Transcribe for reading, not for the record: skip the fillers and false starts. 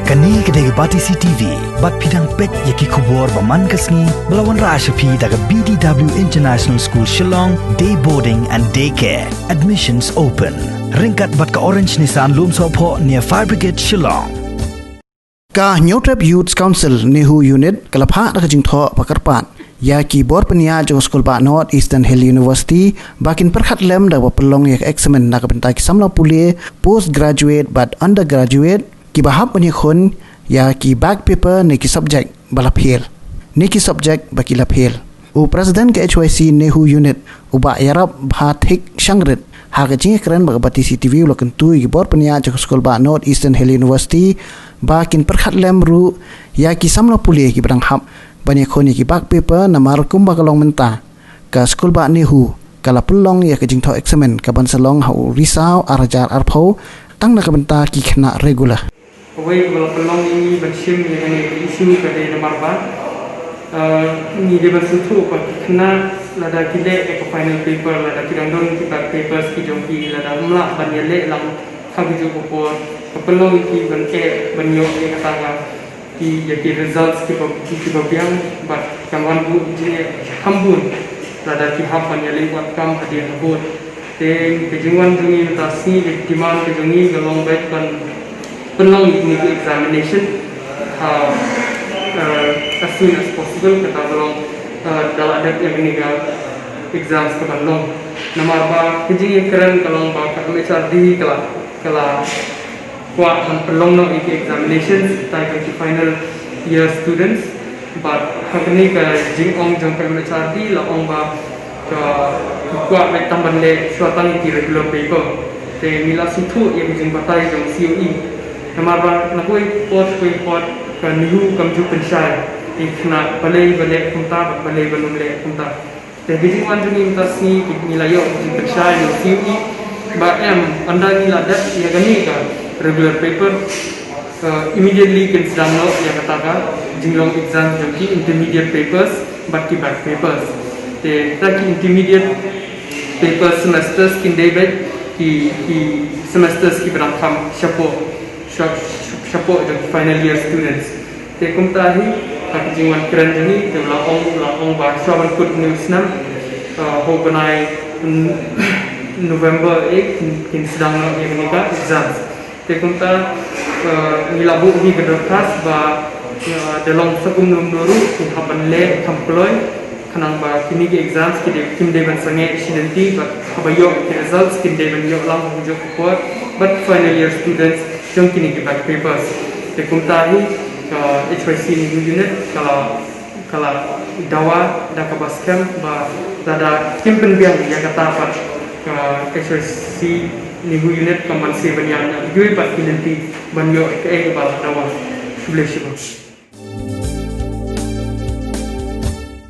Kani kedai Batisi TV, bat pidang pet yaki kubur baman kasni melawan Rashapi daga BDW International School Shillong, day boarding and daycare. Admissions open. Ringkat bat ka Orange Nissan Lumsopho near Fire Brigade Shillong. Ka Nyotrap Youth Council Nehu Unit kalapha daga jingtho pakarpan. Ya ki bor penia jong school ba North Eastern Hill University bakin perkhat lem daga pelong yak examen daga bentai samla puli postgraduate but undergraduate ki bahap ni khon ya ki back paper ne ki subject bala phel ne ki subject baki la phel u president ke HYC Nehu Unit uba yarab bhathik shangret ha ga jing kran ba Batisi TV lokan tu ki bor penia jong school ba North Eastern Hill University bakin perkhat lem ru ya ki samla puli ki brang hap bani khoni ki back paper na mar kumba kalong menta ka school ba Nehu kala pulong ya ke jing tho examen ka ban salong hau risau arajar arpho tang na ka benta ki khna regular Away kalau pelong ini bersim yang ini isu pada nomor bar, ini dia bersuatu kerana lada kita ek final paper lada kita don kita papers kita jompi lada mula banyak lek lang kami juga popor pelong ini banyak ek kata ki jadi results kita biang but kawan bu je hambun lada kita banyak lek buat kam hadiah hambun. Dan kejuan jungi tasni demand kejungi galong baik kan pelong ini examination as soon as possible kita belum dalam ada yang ini exams kita belum nama apa kerja keren kalau baca MHRD kalau kuat man pelong no ini examination type of final year students but hari ini ke jing ong jong MHRD lah ong ba kuat baik tambah le suatu ini regular paper te mila sutu yang jing batai jong COE Nampak nak koi pot ke Nehu kamju pensyai ikna balai kumta balai belum le kumta. Jadi jingwan jungi tas ni nilayo kamju pensyai no CUE ba anda ni ladat ya gani ka regular paper immediately can sedang no ya katakan jinglong exam jadi intermediate papers back papers. Jadi taki intermediate papers semesters kin debate ki semesters ki berangkam support the final year students. Tekum tahi kaki jingwan keren jeni tu laong bahasa kut news nam organize November 8 kin sedang nak yang nikah exams. Tekum ta nilabu ni berkas ba dalam sekum nomor kin hapan le employ kanang ba kini ke exams kim devan sange studenti ba habayo results kim devan yo lang hujung kuat but final year students jom kini ke back papers. Tekum tahi HYC Nehu Unit kalau dawa dah kabaskan bah ada kimpen biang yang kata apa HYC Nehu Unit kaman se banyak juga pas nanti banyak ke bah dawa boleh sih.